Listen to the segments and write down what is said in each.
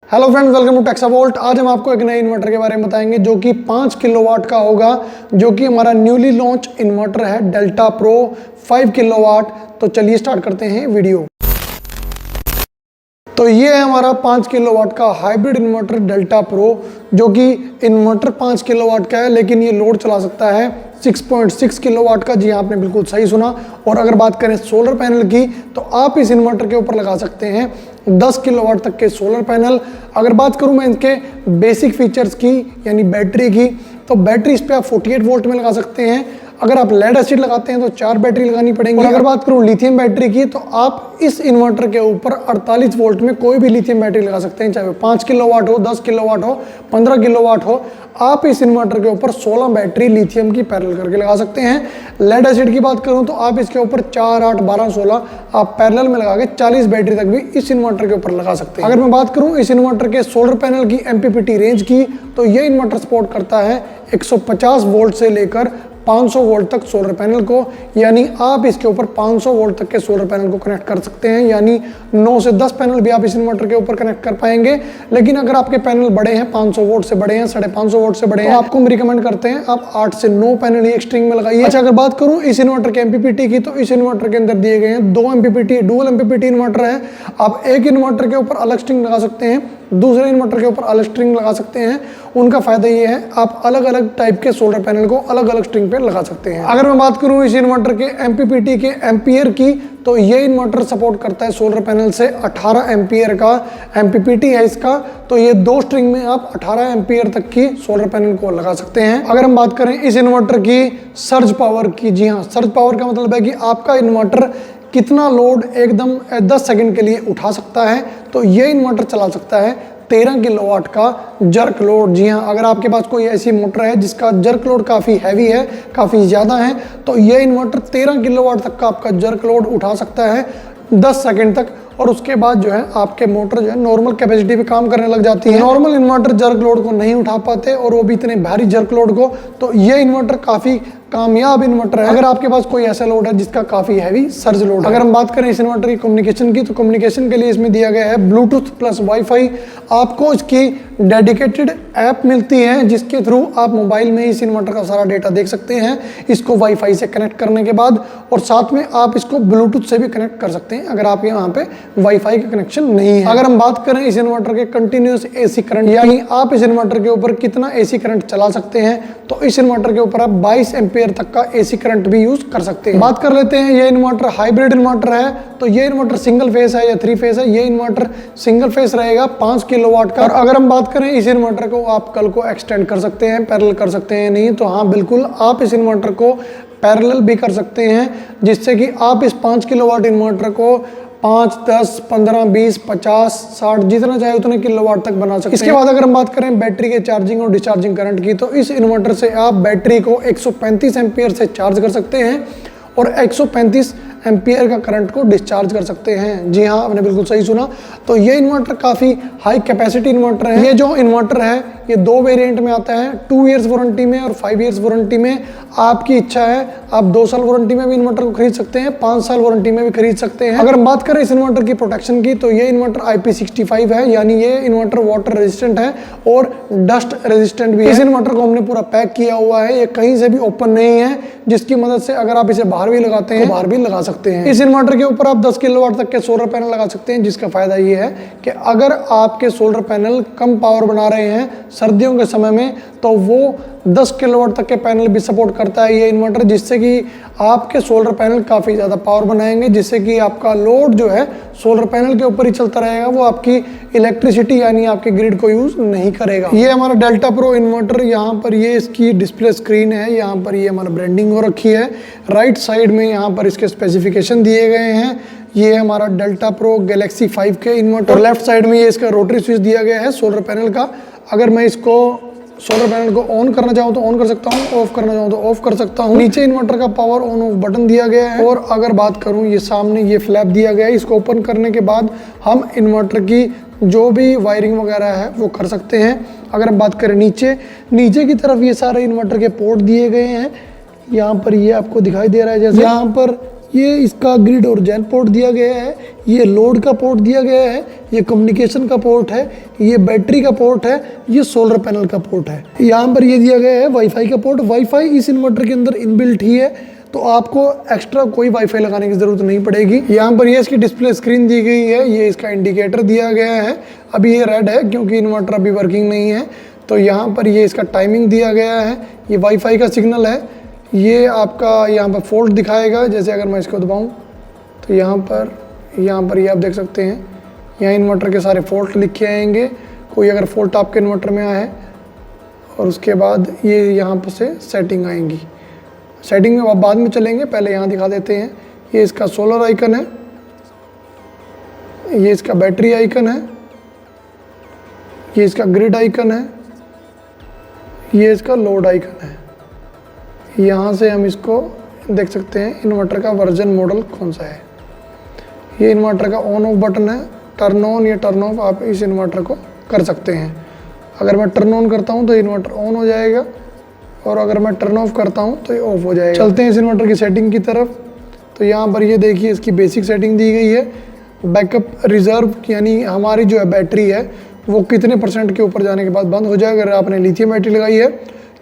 Hello friends, welcome to Texavolt. आज हम आपको एक नए इन्वर्टर के बारे में बताएंगे जो कि 5 किलोवाट का होगा, जो कि हमारा न्यूली लॉन्च इन्वर्टर है डेल्टा प्रो 5 किलोवाट। तो चलिए स्टार्ट करते हैं वीडियो। तो ये है हमारा 5 किलोवाट का हाइब्रिड इन्वर्टर डेल्टा प्रो, जो कि इन्वर्टर 5 किलोवाट का है लेकिन ये लोड चला सकता है 6.6 किलोवाट का। जी आपने बिल्कुल सही सुना। और अगर बात करें सोलर पैनल की, तो आप इस इन्वर्टर के ऊपर लगा सकते हैं 10 किलोवाट तक के सोलर पैनल। अगर बात करूं मैं इनके बेसिक फीचर्स की यानी बैटरी की, तो बैटरी इस पे आप 48 वोल्ट में लगा सकते हैं। अगर आप लेड एसिड लगाते हैं तो 4 बैटरी लगानी पड़ेंगी। और अगर बात करूं लिथियम बैटरी की, तो आप इस इन्वर्टर के ऊपर 48 वोल्ट में कोई भी लिथियम बैटरी लगा सकते हैं, चाहे वो 5 किलोवाट हो, 10 किलोवाट हो, 15 किलोवाट हो। आप इस इन्वर्टर के ऊपर 16 बैटरी लिथियम की पैरेलल करके लगा सकते हैं। लेड एसिड की बात करूं तो आप इसके ऊपर 4, 8, 12, 16 आप पैरेलल में लगा के 40 बैटरी तक भी इस इन्वर्टर के ऊपर लगा सकते हैं। अगर मैं बात करूं इस इन्वर्टर के सोलर पैनल की एमपीपीटी रेंज की, तो ये इन्वर्टर सपोर्ट करता है 150 वोल्ट से लेकर 500 वोल्ट तक सोलर पैनल को। यानी आप इसके ऊपर 500 वोल्ट तक के सोलर पैनल को कनेक्ट कर सकते हैं, यानी 9 से 10 पैनल भी आप इस इन्वर्टर के ऊपर कनेक्ट कर पाएंगे। लेकिन अगर आपके पैनल बड़े हैं, 500 वोल्ट से बड़े हैं, 550 वोल्ट से बड़े हैं, तो आपको हम रिकमेंड करते हैं आप 8 से 9 पैनल ही एक स्ट्रिंग में लगाइए। अच्छा, अगर बात करूं इस इन्वर्टर के एमपीपीटी की, तो इस इन्वर्टर के अंदर दिए गए हैं 2 एमपीपीटी, डुअल एमपीपीटी इन्वर्टर है। आप एक इन्वर्टर के ऊपर अलग स्ट्रिंग लगा सकते हैं, दूसरे इन्वर्टर के ऊपर अलग स्ट्रिंग लगा सकते हैं। उनका फायदा ये है आप अलग अलग टाइप के सोलर पैनल को अलग अलग स्ट्रिंग पे लगा सकते हैं। अगर मैं बात करूं इस इन्वर्टर के एमपीपीटी के एम्पियर की, तो ये इन्वर्टर सपोर्ट करता है सोलर पैनल से 18 एम्पियर का एमपीपीटी है इसका। तो ये 2 स्ट्रिंग में आप 18 एम्पियर तक की सोलर पैनल को लगा सकते हैं। अगर हम बात करें इस इन्वर्टर की सर्ज पावर की, जी हाँ, सर्ज पावर का मतलब है कि आपका इन्वर्टर कितना लोड एकदम 10 सेकंड के लिए उठा सकता है। तो ये इन्वर्टर चला सकता है 13 किलोवाट का जर्क लोड। जी हाँ, अगर आपके पास कोई ऐसी मोटर है जिसका जर्क लोड काफ़ी हैवी है, काफ़ी ज़्यादा है, तो ये इन्वर्टर 13 किलोवाट तक का आपका जर्क लोड उठा सकता है 10 सेकंड तक। और उसके बाद जो है आपके मोटर जो है नॉर्मल कैपेसिटी पे काम करने लग जाती है। नॉर्मल इन्वर्टर जर्क लोड को नहीं उठा पाते, और वो भी इतने भारी जर्क लोड को। तो ये इन्वर्टर काफ़ी कामयाब इन्वर्टर है अगर आपके पास कोई ऐसा लोड है जिसका काफ़ी हैवी सर्ज लोड है। अगर हम बात करें इस इन्वर्टर की कम्युनिकेशन की, तो कम्युनिकेशन के लिए इसमें दिया गया है ब्लूटूथ प्लस वाईफाई। आपको इसकी डेडिकेटेड ऐप मिलती है जिसके थ्रू आप मोबाइल में इस इन्वर्टर का सारा डेटा देख सकते हैं, इसको वाईफाई से कनेक्ट करने के बाद। और साथ में आप इसको ब्लूटूथ से भी कनेक्ट कर सकते हैं अगर आपके यहाँ पे वाईफाई का कनेक्शन नहीं है। अगर हम बात करें इस इन्वर्टर के कंटिन्यूअस एसी करंट, यानी आप इस इन्वर्टर के ऊपर कितना एसी करंट चला सकते हैं, तो इस इन्वर्टर के ऊपर आप 22 एम्पियर तक का एसी करंट भी यूज कर सकते हैं। बात कर लेते हैं ये इन्वर्टर हाइब्रिड इन्वर्टर है, तो ये इन्वर्टर सिंगल फेस है या 3 फेस है। ये इन्वर्टर सिंगल फेस रहेगा 5 किलोवाट का। और अगर हम बात करें इस इन्वर्टर को आप कल को एक्सटेंड कर सकते हैं, पैरेलल कर सकते हैं, नहीं तो हाँ बिल्कुल आप इस इन्वर्टर को पैरेलल भी कर सकते हैं, जिससे कि आप इस 5 किलोवाट इन्वर्टर को 5, 10, 15, 20, 50, 60 जितना चाहे उतने किलोवाट तक बना सकते हैं। इसके बाद अगर हम बात करें बैटरी के चार्जिंग और डिस्चार्जिंग करंट की, तो इस इन्वर्टर से आप बैटरी को 135 एम्पियर से चार्ज कर सकते हैं और 135 एम्पियर का करंट को डिस्चार्ज कर सकते हैं। जी हाँ, आपने बिल्कुल सही सुना। तो ये इन्वर्टर काफ़ी हाई कैपेसिटी इन्वर्टर है। ये जो इन्वर्टर है ये 2 वेरिएंट में आता है, 2 इयर्स वारंटी में और 5 इयर्स वारंटी में। आपकी इच्छा है आप 2 साल वारंटी में भी इन्वर्टर को खरीद सकते हैं, 5 साल वारंटी में भी खरीद सकते हैं। अगर हम बात करें इस इन्वर्टर की प्रोटेक्शन की, तो ये इन्वर्टर IP65 है, यानी ये इन्वर्टर वाटर रेजिस्टेंट है और डस्ट रेजिस्टेंट भी है। इस इन्वर्टर को हमने पूरा पैक किया हुआ है, ये कहीं से भी ओपन नहीं है, जिसकी मदद से अगर आप इसे बाहर भी लगाते हैं तो बाहर भी लगा सकते हैं। इस इन्वर्टर के ऊपर आप 10 किलोवाट तक के सोलर पैनल लगा सकते हैं, जिसका फायदा ये है कि अगर आपके सोलर पैनल कम पावर बना रहे हैं सर्दियों के समय में, तो वो 10 किलोवाट तक के पैनल भी सपोर्ट करता है ये इन्वर्टर, जिससे कि आपके सोलर पैनल काफ़ी ज़्यादा पावर बनाएंगे, जिससे कि आपका लोड जो है सोलर पैनल के ऊपर ही चलता रहेगा, वो आपकी इलेक्ट्रिसिटी यानी आपके ग्रिड को यूज़ नहीं करेगा। ये हमारा डेल्टा प्रो इन्वर्टर, यहाँ पर ये इसकी डिस्प्ले स्क्रीन है, यहाँ पर ये हमारा ब्रांडिंग हो रखी है। राइट साइड में यहाँ पर इसके स्पेसिफिकेशन दिए गए हैं। ये हमारा डेल्टा प्रो गैलेक्सी 5 के इन्वर्टर। और लेफ्ट साइड में ये इसका रोटरी स्विच दिया गया है सोलर पैनल का। अगर मैं इसको सोलर पैनल को ऑन करना चाहूँ तो ऑन कर सकता हूँ, ऑफ करना चाहूँ तो ऑफ कर सकता हूँ। नीचे इन्वर्टर का पावर ऑन ऑफ बटन दिया गया है। और अगर बात करूँ ये सामने ये फ्लैप दिया गया है, इसको ओपन करने के बाद हम इन्वर्टर की जो भी वायरिंग वगैरह है वो कर सकते हैं। अगर हम बात करें नीचे की तरफ ये सारे इन्वर्टर के पोर्ट दिए गए हैं। यहाँ पर ये आपको दिखाई दे रहा है, जैसे यहाँ पर ये इसका ग्रिड और जेन पोर्ट दिया गया है, ये लोड का पोर्ट दिया गया है, ये कम्युनिकेशन का पोर्ट है, ये बैटरी का पोर्ट है, ये सोलर पैनल का पोर्ट है। यहाँ पर ये दिया गया है वाईफाई का पोर्ट। वाईफाई इस इन्वर्टर के अंदर इनबिल्ट ही है, तो आपको एक्स्ट्रा कोई वाईफाई लगाने की ज़रूरत नहीं पड़ेगी। यहाँ पर ये इसकी डिस्प्ले स्क्रीन दी गई है, ये इसका इंडिकेटर दिया गया है। अभी ये रेड है क्योंकि इन्वर्टर अभी वर्किंग नहीं है। तो यहाँ पर ये इसका टाइमिंग दिया गया है, ये वाईफाई का सिग्नल है। ये आपका यहाँ पर फॉल्ट दिखाएगा, जैसे अगर मैं इसको दबाऊँ तो यहाँ पर ये आप देख सकते हैं, यहाँ इन्वर्टर के सारे फॉल्ट लिखे आएंगे। कोई अगर फॉल्ट आपके इन्वर्टर में आया है, और उसके बाद ये यहाँ पर से सेटिंग आएंगी। सेटिंग में आप बाद में चलेंगे, पहले यहाँ दिखा देते हैं। ये इसका सोलर आइकन है, ये इसका बैटरी आइकन है, ये इसका ग्रिड आइकन है, ये इसका लोड आइकन है। यहाँ से हम इसको देख सकते हैं इन्वर्टर का वर्जन मॉडल कौन सा है। ये इन्वर्टर का ऑन ऑफ बटन है, टर्न ऑन या टर्न ऑफ आप इस इन्वर्टर को कर सकते हैं। अगर मैं टर्न ऑन करता हूँ तो इन्वर्टर ऑन हो जाएगा, और अगर मैं टर्न ऑफ करता हूँ तो ये ऑफ हो जाएगा। चलते हैं इस इन्वर्टर की सेटिंग की तरफ। तो यहाँ पर ये देखिए इसकी बेसिक सेटिंग दी गई है। बैकअप रिजर्व यानी हमारी जो है बैटरी है वो कितने % के ऊपर जाने के बाद बंद हो जाए। अगर आपने लिथियम बैटरी लगाई है,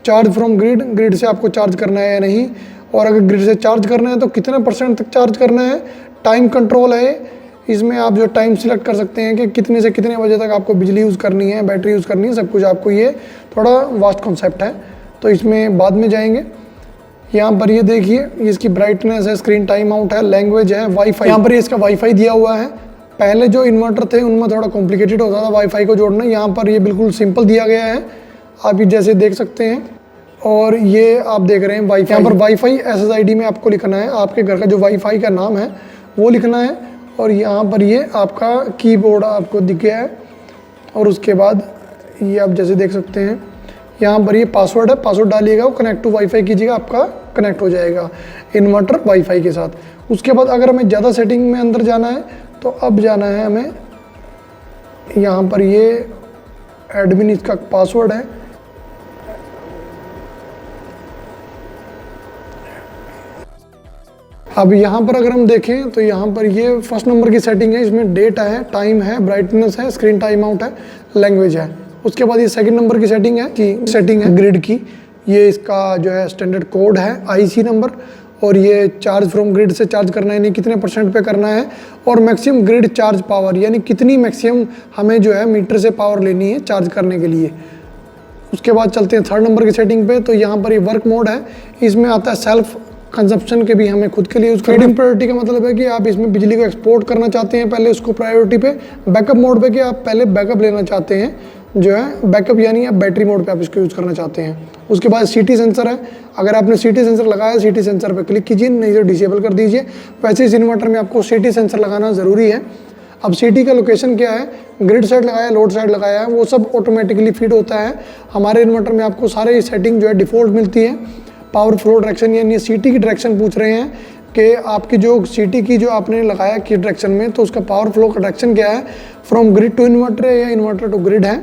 चार्ज फ्रॉम ग्रिड, ग्रिड से आपको चार्ज करना है या नहीं, और अगर ग्रिड से चार्ज करना है तो कितने % तक चार्ज करना है। टाइम कंट्रोल है, इसमें आप जो टाइम सिलेक्ट कर सकते हैं कि कितने से कितने बजे तक आपको बिजली यूज़ करनी है, बैटरी यूज़ करनी है, सब कुछ आपको। ये थोड़ा वास्ट कॉन्सेप्ट है, तो इसमें बाद में जाएंगे। यहाँ पर ये देखिए, इसकी ब्राइटनेस है, स्क्रीन टाइम आउट है, लैंग्वेज है, वाईफाई। यहाँ पर इसका वाईफाई दिया हुआ है। पहले जो इन्वर्टर थे उनमें थोड़ा कॉम्प्लिकेटेड होता था वाईफाई को जोड़ना, यहाँ पर ये बिल्कुल सिंपल दिया गया है, आप ये जैसे देख सकते हैं। और ये आप देख रहे हैं वाईफाई, यहाँ पर वाईफाई SSID में आपको लिखना है, आपके घर का जो वाईफाई का नाम है वो लिखना है। और यहाँ पर ये आपका कीबोर्ड आपको दिख गया है, और उसके बाद ये आप जैसे देख सकते हैं यहाँ पर ये पासवर्ड है, पासवर्ड डालिएगा, वो कनेक्ट टू वाईफाई कीजिएगा, आपका कनेक्ट हो जाएगा इन्वर्टर वाईफाई के साथ। उसके बाद अगर हमें ज़्यादा सेटिंग में अंदर जाना है तो अब जाना है हमें, यहाँ पर ये एडमिन इसका पासवर्ड है, अब यहाँ पर अगर हम देखें तो यहाँ पर ये फर्स्ट नंबर की सेटिंग है, इसमें डेट है, टाइम है, ब्राइटनेस है, स्क्रीन टाइम आउट है, लैंग्वेज है। उसके बाद ये सेकंड नंबर की सेटिंग है कि सेटिंग है ग्रिड की, ये इसका जो है स्टैंडर्ड कोड है IC नंबर, और ये चार्ज फ्रॉम ग्रिड से चार्ज करना है, यानी कितने % पे करना है, और मैक्सिमम ग्रिड चार्ज पावर यानी कितनी मैक्सिमम हमें जो है मीटर से पावर लेनी है चार्ज करने के लिए। उसके बाद चलते हैं थर्ड नंबर की सेटिंग पे, तो यहाँ पर ये वर्क मोड है, इसमें आता है सेल्फ कंजप्शन के भी हमें खुद के लिए यूज़ करना। फीडिंग प्रायोरिटी का मतलब है कि आप इसमें बिजली को एक्सपोर्ट करना चाहते हैं, पहले उसको प्रायोरिटी पे। बैकअप मोड पे कि आप पहले बैकअप लेना चाहते हैं, जो है बैकअप यानी आप बैटरी मोड पे आप इसको यूज़ करना चाहते हैं। उसके बाद CT सेंसर है, अगर आपने CT सेंसर लगाया CT सेंसर पे क्लिक कीजिए, नहीं तो डिसेबल कर दीजिए। वैसे इस इन्वर्टर में आपको CT सेंसर लगाना ज़रूरी है। अब CT का लोकेशन क्या है, ग्रिड साइड लगाया, लोड साइड लगाया है, वो सब ऑटोमेटिकली फीड होता है। हमारे इन्वर्टर में आपको सारे सेटिंग जो है डिफ़ॉल्ट मिलती है। पावर फ्लो डायरेक्शन यानी CT की डायरेक्शन पूछ रहे हैं कि आपकी जो CT की जो आपने लगाया किस डायरेक्शन में, तो उसका पावर फ्लो का डायरेक्शन क्या है, फ्रॉम ग्रिड टू इन्वर्टर है या इन्वर्टर टू ग्रिड है।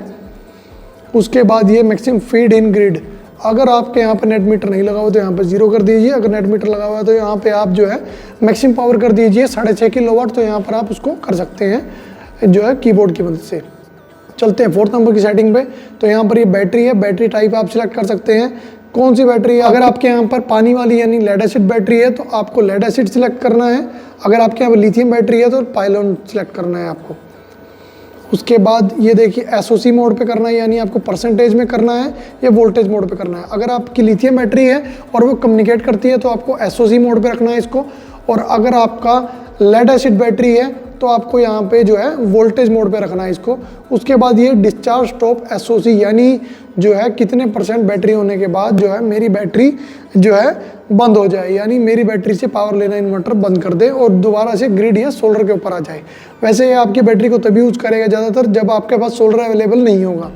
उसके बाद ये मैक्सिमम फीड इन ग्रिड, अगर आपके यहाँ पर नेट मीटर नहीं लगा हुआ तो यहाँ पर 0 कर दीजिए, अगर नेट मीटर लगा हुआ है तो यहाँ पे आप जो है मैक्सिमम पावर कर दीजिए 6.5 किलोवाट, तो यहाँ पर आप उसको कर सकते हैं जो है कीबोर्ड की मदद से। चलते हैं फोर्थ नंबर की सेटिंग पे, तो यहाँ पर ये बैटरी है, बैटरी टाइप आप सिलेक्ट कर सकते हैं कौन सी बैटरी है। अगर आपके यहाँ पर पानी वाली यानी लेड एसिड बैटरी है तो आपको लेड एसिड सिलेक्ट करना है, अगर आपके यहाँ पर लिथियम बैटरी है तो पाइलोन सिलेक्ट करना है आपको। उसके बाद ये देखिए SOC मोड पे करना है, यानी आपको परसेंटेज में करना है या वोल्टेज मोड पे करना है। अगर आपकी लिथियम बैटरी है और वो कम्युनिकेट करती है तो आपको SOC मोड पे रखना है इसको, और अगर आपका लेड एसिड बैटरी है तो आपको यहाँ पे जो है वोल्टेज मोड पे रखना है इसको। उसके बाद ये डिस्चार्ज स्टॉप SOC यानी जो है कितने % बैटरी होने के बाद जो है मेरी बैटरी जो है बंद हो जाए, यानी मेरी बैटरी से पावर लेना इन्वर्टर बंद कर दे और दोबारा से ग्रिड या सोलर के ऊपर आ जाए। वैसे ये आपकी बैटरी को तभी यूज़ करेगा ज़्यादातर जब आपके पास सोलर अवेलेबल नहीं होगा।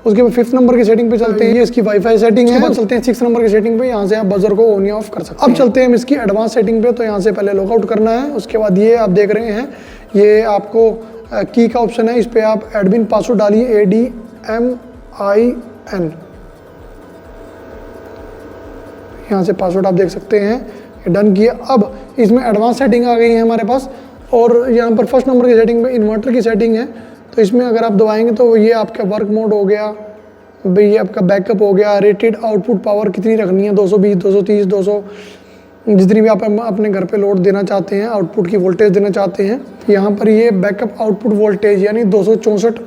उसके बाद 5th नंबर की सेटिंग पे चलते हैं, ये इसकी वाईफाई सेटिंग है। चलते हैं 6th नंबर की सेटिंग पे, यहाँ से आप बजर को ऑन या ऑफ कर सकते हैं। अब चलते हैं हम इसकी एडवांस सेटिंग पे, तो यहाँ से पहले लॉगआउट करना है। उसके बाद ये आप देख रहे हैं ये आपको की का ऑप्शन है, इस पर आप एडमिन पासवर्ड डालिए ADMIN, यहाँ से पासवर्ड आप देख सकते हैं डन किया। अब इसमें एडवांस सेटिंग आ गई है हमारे पास, और यहाँ पर फर्स्ट नंबर की सेटिंग में इन्वर्टर की सेटिंग है। तो इसमें अगर आप दबाएंगे तो ये आपका वर्क मोड हो गया, भाई ये आपका बैकअप हो गया, रेटेड आउटपुट पावर कितनी रखनी है 220, 230, 200, जितनी भी आप अपने घर पे लोड देना चाहते हैं, आउटपुट की वोल्टेज देना चाहते हैं। यहाँ पर ये बैकअप आउटपुट वोल्टेज यानी 264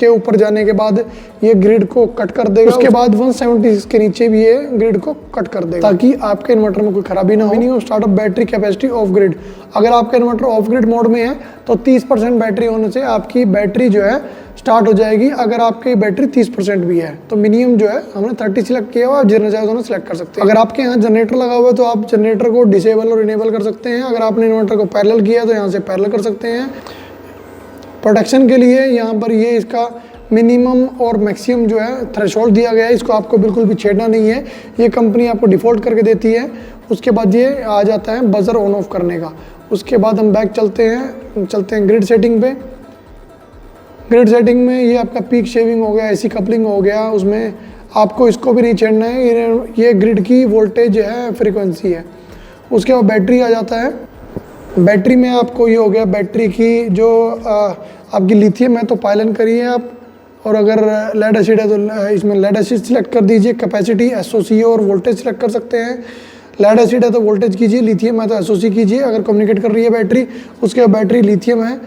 के ऊपर जाने के बाद ये ग्रिड को कट कर देगा। उसके बाद 176 के नीचे भी ये ग्रिड को कट कर देगा, ताकि आपके इन्वर्टर में कोई खराबी ना हो। Minimum startup battery capacity of grid, अगर आपका इन्वर्टर ऑफ ग्रिड मोड में है तो 30% बैटरी होने से आपकी बैटरी जो है स्टार्ट हो जाएगी। अगर आपकी बैटरी 30% भी है तो मिनिमम जो है हमने 30 सिलेक्ट किया हुआ, जितना चाहे उतना सिलेक्ट कर सकते हैं। अगर आपके यहाँ जनरेटर लगा हुआ है तो आप जनरेटर को डिसेबल और इनेबल कर सकते हैं। अगर आपने इन्वर्टर को पैरेलल किया तो यहाँ से पैरेलल कर सकते हैं। प्रोटेक्शन के लिए यहाँ पर ये इसका मिनिमम और मैक्सिमम जो है थ्रेशोल्ड दिया गया है, इसको आपको बिल्कुल भी छेड़ना नहीं है, ये कंपनी आपको डिफ़ॉल्ट करके देती है। उसके बाद ये आ जाता है बजर ऑन ऑफ करने का। उसके बाद हम बैक चलते हैं ग्रिड सेटिंग पे। ग्रिड सेटिंग में ये आपका पीक शेविंग हो गया, एसी कपलिंग हो गया, उसमें आपको इसको भी नहीं छेड़ना है, ये ग्रिड की वोल्टेज है, फ्रीक्वेंसी है। उसके बाद बैटरी आ जाता है। बैटरी में आपको ये हो गया बैटरी की जो आपकी लिथियम है तो पायलन करिए आप, और अगर लेड एसिड है तो इसमें लेड एसिड सिलेक्ट कर दीजिए। कैपेसिटी एसओसी और वोल्टेज सिलेक्ट कर सकते हैं। लेड एसिड है तो वोल्टेज कीजिए, लिथियम है तो एसओसी कीजिए अगर कम्युनिकेट कर रही है बैटरी। उसके बाद बैटरी लिथियम है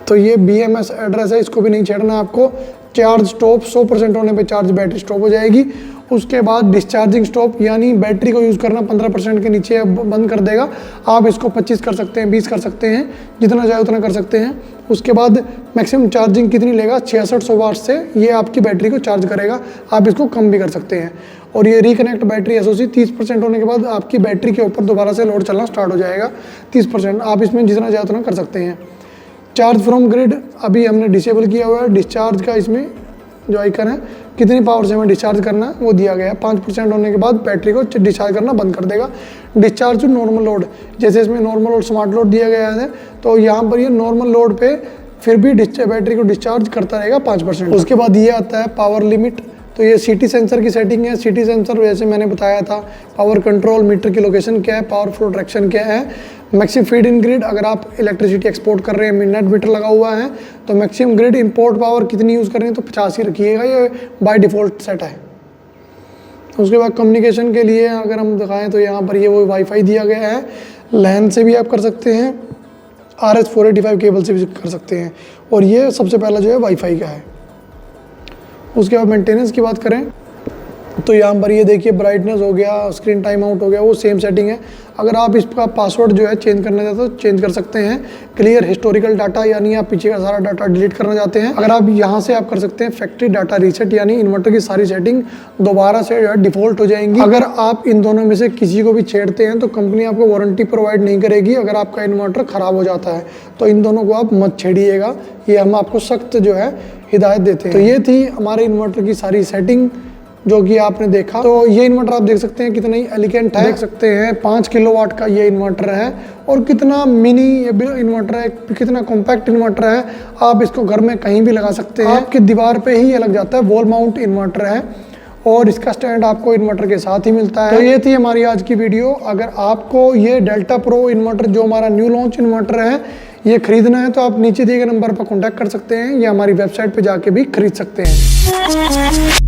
तो ये BMS एड्रेस है, इसको भी नहीं छेड़ना आपको। चार्ज स्टॉप 100% होने पे चार्ज बैटरी स्टॉप हो जाएगी। उसके बाद डिस्चार्जिंग स्टॉप यानी बैटरी को यूज़ करना 15% के नीचे बंद कर देगा। आप इसको 25 कर सकते हैं, 20 कर सकते हैं, जितना चाहे उतना कर सकते हैं। उसके बाद मैक्सिमम चार्जिंग कितनी लेगा 6600 वाट से ये आपकी बैटरी को चार्ज करेगा, आप इसको कम भी कर सकते हैं। और ये रिकनेक्ट बैटरी एसओसी 30% होने के बाद आपकी बैटरी के ऊपर दोबारा से लोड चलना स्टार्ट हो जाएगा 30%। आप इसमें जितना चाहे उतना कर सकते हैं। चार्ज फ्रॉम ग्रिड अभी हमने डिसेबल किया हुआ है। डिस्चार्ज का इसमें जो आइकन है कितनी पावर से हमें डिस्चार्ज करना है वो दिया गया है। 5% होने के बाद बैटरी को डिस्चार्ज करना बंद कर देगा। डिस्चार्ज टू नॉर्मल लोड, जैसे इसमें नॉर्मल और स्मार्ट लोड दिया गया है तो यहाँ पर ये नॉर्मल लोड पे फिर भी बैटरी को डिस्चार्ज करता रहेगा 5%। उसके बाद ये आता है पावर लिमिट, तो ये सिटी सेंसर की सेटिंग है। सिटी सेंसर जैसे मैंने बताया था, पावर कंट्रोल, मीटर की लोकेशन क्या है, पावर फ्लो डायरेक्शन क्या है। मैक्सिमम फीड इन ग्रिड, अगर आप इलेक्ट्रिसिटी एक्सपोर्ट कर रहे हैं, मिडनाइट मीटर लगा हुआ है तो मैक्सिमम ग्रिड इंपोर्ट पावर कितनी यूज़ कर रहे हैं तो 50 ही रखिएगा, ये बाय डिफ़ॉल्ट सेट है। उसके बाद कम्युनिकेशन के लिए अगर हम दिखाएं तो यहाँ पर ये वो वाईफाई दिया गया है। लैन से भी आप कर सकते हैं, RS485 केबल से भी कर सकते हैं, और ये सबसे पहला जो है वाईफाई का है। उसके बाद मेंटेनेंस की बात करें तो यहाँ पर ये देखिए ब्राइटनेस हो गया, स्क्रीन टाइम आउट हो गया, वो सेम सेटिंग है। अगर आप इसका पासवर्ड जो है चेंज करना चाहते हो तो चेंज कर सकते हैं। क्लियर हिस्टोरिकल डाटा यानी आप पीछे का सारा डाटा डिलीट करना चाहते हैं, अगर आप यहाँ से आप कर सकते हैं फैक्ट्री डाटा रीसेट, यानी इन्वर्टर की सारी सेटिंग दोबारा से डिफ़ॉल्ट हो जाएंगी। अगर आप इन दोनों में से किसी को भी छेड़ते हैं तो कंपनी आपको वारंटी प्रोवाइड नहीं करेगी अगर आपका इन्वर्टर ख़राब हो जाता है। तो इन दोनों को आप मत छेड़िएगा, ये हम आपको सख्त जो है हिदायत देते हैं। तो ये थी हमारे इन्वर्टर की सारी सेटिंग जो कि आपने देखा। तो ये इन्वर्टर आप देख सकते हैं कितना ही एलिगेंट है, देख सकते हैं 5 किलोवाट का ये इन्वर्टर है और कितना मिनी इन्वर्टर है, कितना कॉम्पैक्ट इन्वर्टर है। आप इसको घर में कहीं भी लगा सकते हैं, आपकी दीवार पे ही ये लग जाता है। वॉल माउंट इन्वर्टर है और इसका स्टैंड आपको इन्वर्टर के साथ ही मिलता है। तो ये थी हमारी आज की वीडियो। अगर आपको ये डेल्टा प्रो इन्वर्टर जो हमारा न्यू लॉन्च इन्वर्टर है ये खरीदना है तो आप नीचे दिए गए नंबर पर कॉन्टैक्ट कर सकते हैं या हमारी वेबसाइट पर जाके भी खरीद सकते हैं।